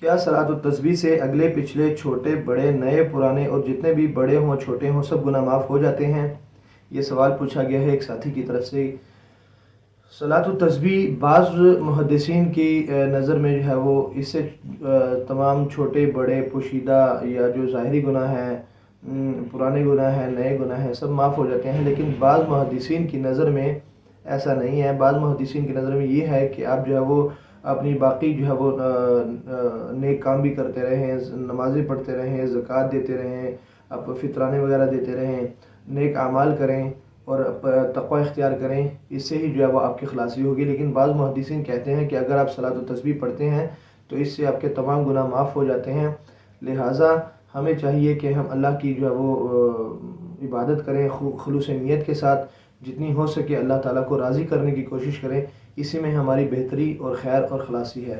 کیا صلاۃ التسبیح سے اگلے پچھلے چھوٹے بڑے نئے پرانے اور جتنے بھی بڑے ہوں چھوٹے ہوں سب گناہ معاف ہو جاتے ہیں؟ یہ سوال پوچھا گیا ہے ایک ساتھی کی طرف سے۔ صلاۃ التسبیح بعض محدثین کی نظر میں جو ہے وہ اس سے تمام چھوٹے بڑے پوشیدہ یا جو ظاہری گناہ ہیں، پرانے گناہ ہیں، نئے گناہ ہیں، سب معاف ہو جاتے ہیں، لیکن بعض محدثین کی نظر میں ایسا نہیں ہے۔ بعض محدثین کی نظر میں یہ ہے کہ آپ جو ہے وہ اپنی باقی جو ہے وہ نیک کام بھی کرتے رہیں، نمازیں پڑھتے رہیں، زکوٰۃ دیتے رہیں، آپ فطرانے وغیرہ دیتے رہیں، نیک اعمال کریں اور تقوی اختیار کریں، اس سے ہی جو ہے وہ آپ کی خلاصی ہوگی۔ لیکن بعض محدثین کہتے ہیں کہ اگر آپ صلاۃ التسبیح پڑھتے ہیں تو اس سے آپ کے تمام گناہ معاف ہو جاتے ہیں۔ لہٰذا ہمیں چاہیے کہ ہم اللہ کی جو ہے وہ عبادت کریں خلوص نیت کے ساتھ، جتنی ہو سکے اللہ تعالیٰ کو راضی کرنے کی کوشش کریں، اسی میں ہماری بہتری اور خیر اور خلاصی ہے۔